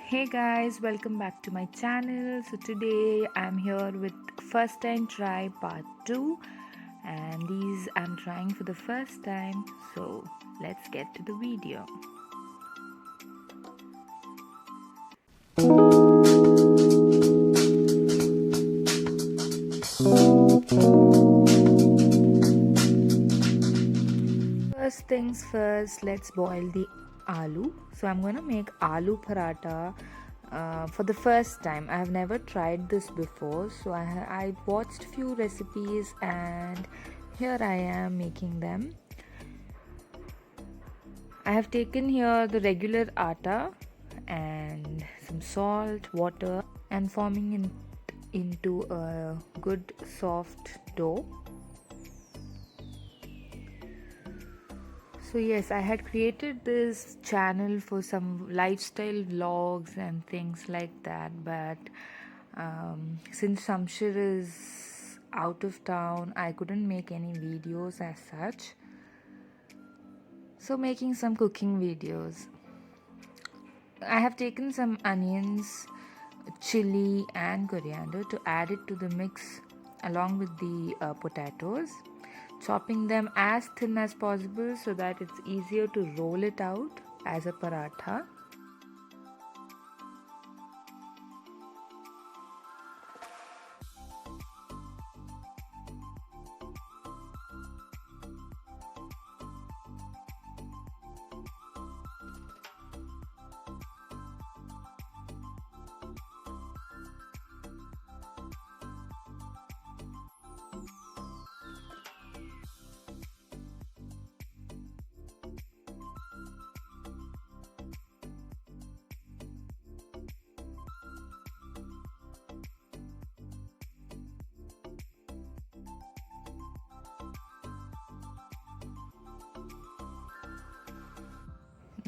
Hey guys, welcome back to my channel. So today I'm here with first time try part 2, and these I'm trying for the first time. So let's get to the video. First things first, let's boil the aloo. So I'm gonna make aloo paratha for the first time. I have never tried this before, so I watched few recipes and here I am making them. I have taken here the regular atta and some salt, water, and forming it into a good soft dough. So yes, I had created this channel for some lifestyle vlogs and things like that, but since Shamshir is out of town, I couldn't make any videos as such. So making some cooking videos. I have taken some onions, chili and coriander to add it to the mix along with the potatoes, chopping them as thin as possible so that it's easier to roll it out as a paratha.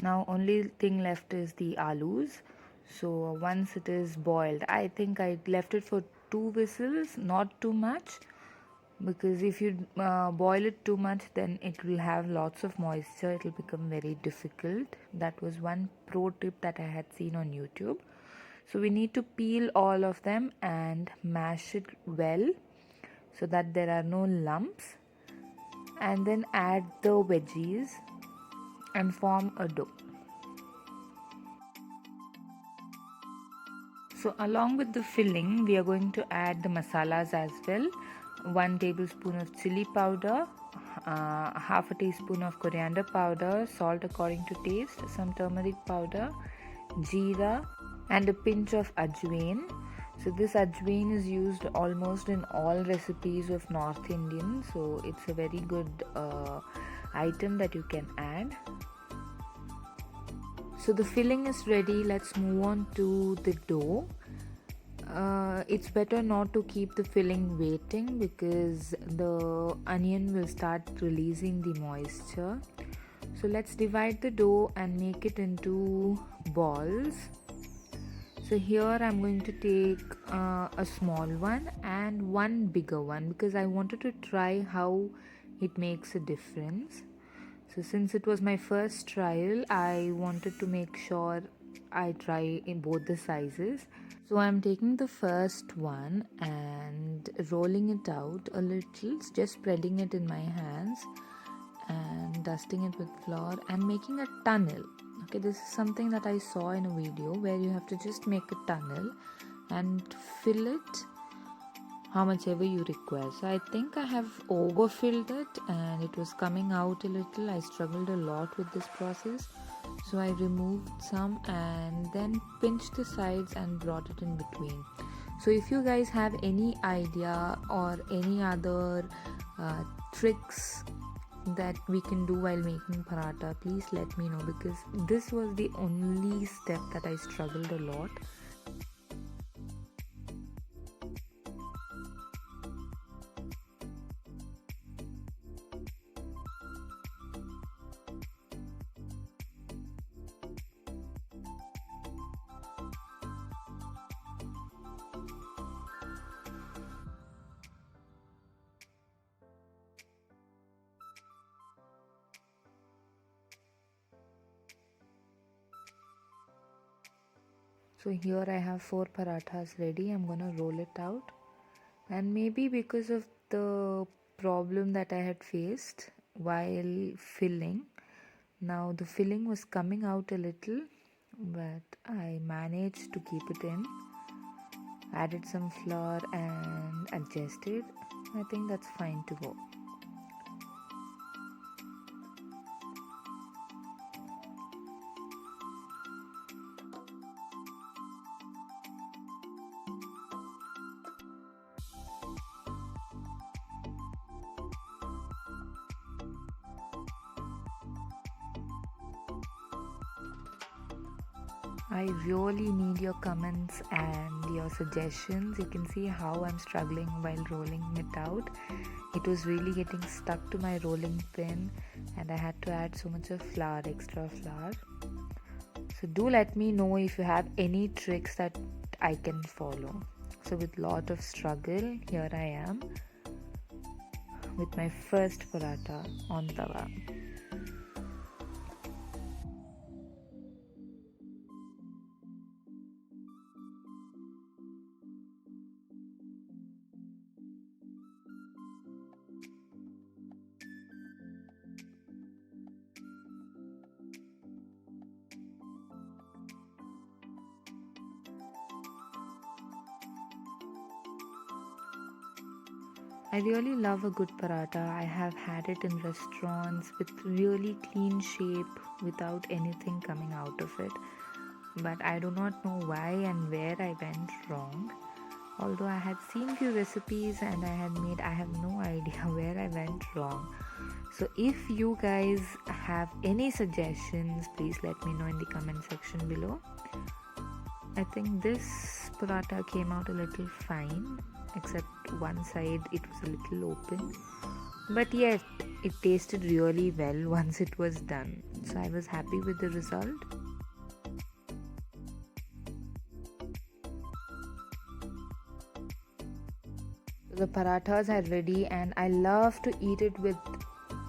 Now only thing left is the alus. So once it is boiled, I think I left it for 2 whistles, not too much, because if you boil it too much then it will have lots of moisture. It will become very difficult. That was one pro tip that I had seen on YouTube. So we need to peel all of them and mash it well so that there are no lumps, and then add the veggies and form a dough. So along with the filling, we are going to add the masalas as well. 1 tablespoon of chili powder, half a teaspoon of coriander powder, salt according to taste, some turmeric powder, jeera, and a pinch of ajwain. So this ajwain is used almost in all recipes of North Indian. So it's a very good item that you can add. So the filling is ready. Let's move on to the dough. It's better not to keep the filling waiting because the onion will start releasing the moisture. So let's divide the dough and make it into balls. So here I'm going to take a small one and one bigger one because I wanted to try how it makes a difference. So since it was my first trial, I wanted to make sure I try in both the sizes. So I'm taking the first one and rolling it out a little, just spreading it in my hands and dusting it with flour and making a tunnel. Okay, this is something that I saw in a video where you have to just make a tunnel and fill it how much ever you require. So I think I have overfilled it and it was coming out a little. I struggled a lot with this process, so I removed some and then pinched the sides and brought it in between. So if you guys have any idea or any other tricks that we can do while making paratha, please let me know, because this was the only step that I struggled a lot. So here I have 4 parathas ready. I'm gonna roll it out, and maybe because of the problem that I had faced while filling, now the filling was coming out a little, but I managed to keep it in. Added some flour and adjusted. I think that's fine to go. I really need your comments and your suggestions. You can see how I'm struggling while rolling it out. It was really getting stuck to my rolling pin, and I had to add so much of flour, extra flour. So do let me know if you have any tricks that I can follow. So with lot of struggle, here I am with my first paratha on tawa. I really love a good paratha. I have had it in restaurants with really clean shape without anything coming out of it. But I do not know why and where I went wrong. Although I had seen few recipes and I have no idea where I went wrong. So if you guys have any suggestions, please let me know in the comment section below. I think this paratha came out a little fine, except one side it was a little open, but yet it tasted really well once it was done, so I was happy with the result. The parathas are ready, and I love to eat it with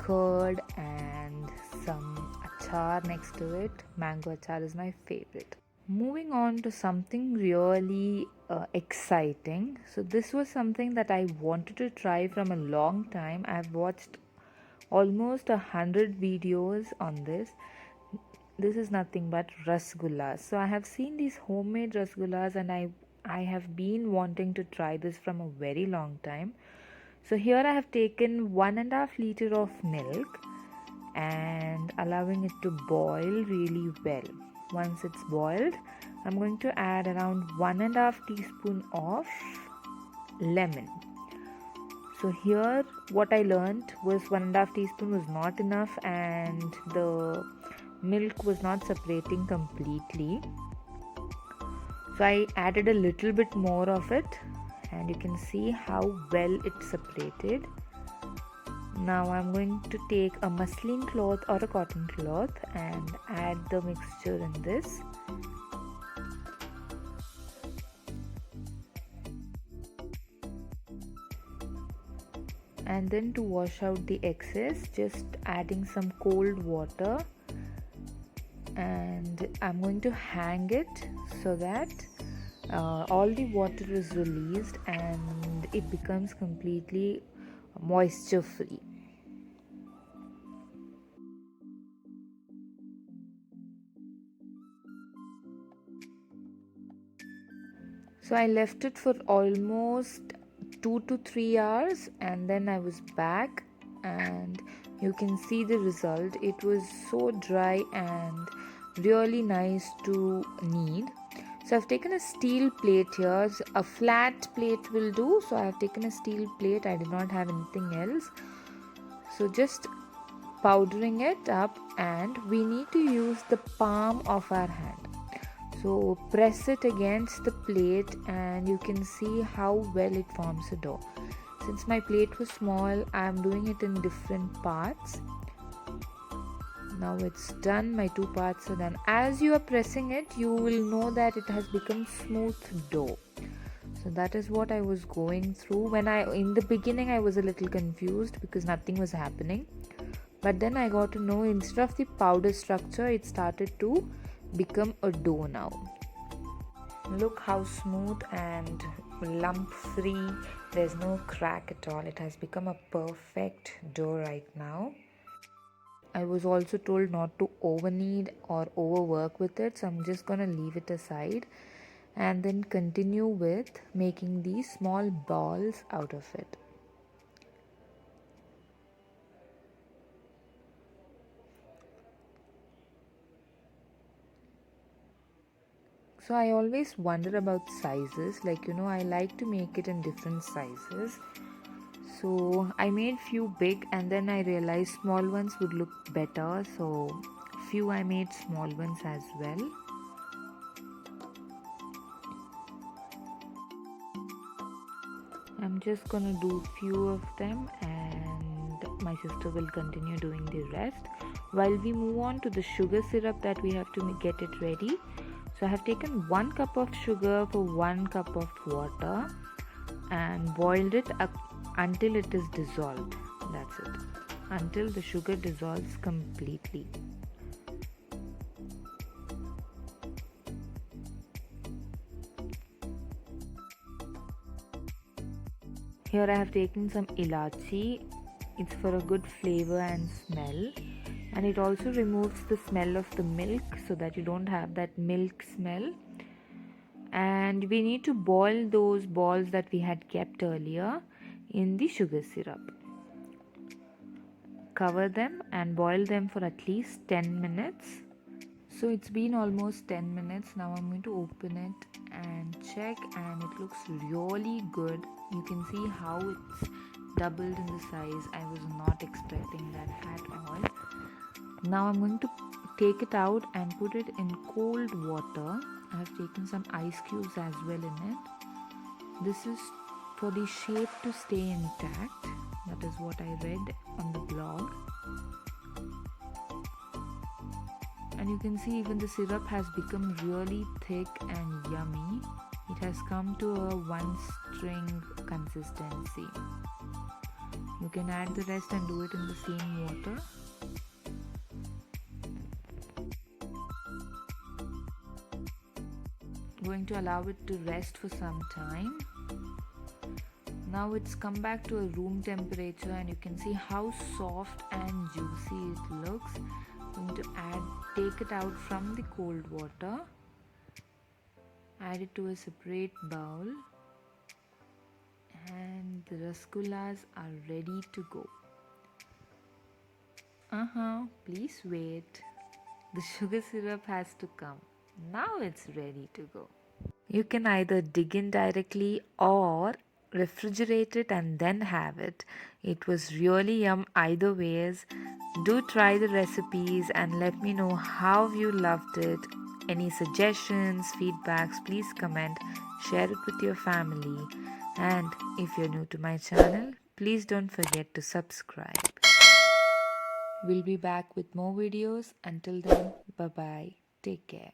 curd and some achar next to it. Mango achar is my favorite. Moving on to something really exciting. So this was something that I wanted to try from a long time. I've watched almost 100 videos on this. This is nothing but rasgullas. So I have seen these homemade rasgullas, and I have been wanting to try this from a very long time. So here I have taken 1.5 liter of milk and allowing it to boil really well. Once it's boiled, I'm going to add around 1.5 teaspoon of lemon. So here what I learned was 1.5 teaspoon was not enough, and the milk was not separating completely. So I added a little bit more of it, and you can see how well it separated. Now I'm going to take a muslin cloth or a cotton cloth and add the mixture in this. And then to wash out the excess, just adding some cold water, and I'm going to hang it so that all the water is released and it becomes completely moisture free. So I left it for almost 2 to 3 hours, and then I was back, and you can see the result. It was so dry and really nice to knead. So I've taken a steel plate here. A flat plate will do. So I have taken a steel plate. I did not have anything else. So just powdering it up, and we need to use the palm of our hand. So press it against the plate, and you can see how well it forms a dough. Since my plate was small, I am doing it in different parts. Now it's done. My 2 parts are done. As you are pressing it, you will know that it has become smooth dough. So that is what I was going through. In the beginning I was a little confused because nothing was happening. But then I got to know, instead of the powder structure, it started to become a dough now. Look how smooth and lump free. There's no crack at all. It has become a perfect dough right now. I was also told not to over knead or overwork with it, so I'm just gonna leave it aside and then continue with making these small balls out of it. So I always wonder about sizes, like I like to make it in different sizes. So I made few big and then I realized small ones would look better, so few I made small ones as well. I'm just gonna do few of them and my sister will continue doing the rest while we move on to the sugar syrup that we have to get it ready. So I have taken 1 cup of sugar for 1 cup of water and boiled it up until it is dissolved. That's it. Until the sugar dissolves completely. Here I have taken some ilachi. It's for a good flavor and smell, and it also removes the smell of the milk so that you don't have that milk smell. And we need to boil those balls that we had kept earlier in the sugar syrup. Cover them and boil them for at least 10 minutes. So it's been almost 10 minutes. Now I'm going to open it and check, and it looks really good. You can see how it's doubled in the size. I was not expecting that at all. Now I'm going to take it out and put it in cold water. I have taken some ice cubes as well in it. This is for the shape to stay intact. That is what I read on the blog. And you can see even the syrup has become really thick and yummy. It has come to a one string consistency. You can add the rest and do it in the same water. Going to allow it to rest for some time. Now it's come back to a room temperature and you can see how soft and juicy it looks. I'm going to take it out from the cold water, add it to a separate bowl, and the rasagullas are ready to go. Please wait. The sugar syrup has to come. Now it's ready to go. You can either dig in directly or refrigerate it and then have it. It was really yum either ways. Do try the recipes and let me know how you loved it. Any suggestions, feedbacks, please comment, share it with your family. And if you're new to my channel, please don't forget to subscribe. We'll be back with more videos. Until then, bye bye. Take care.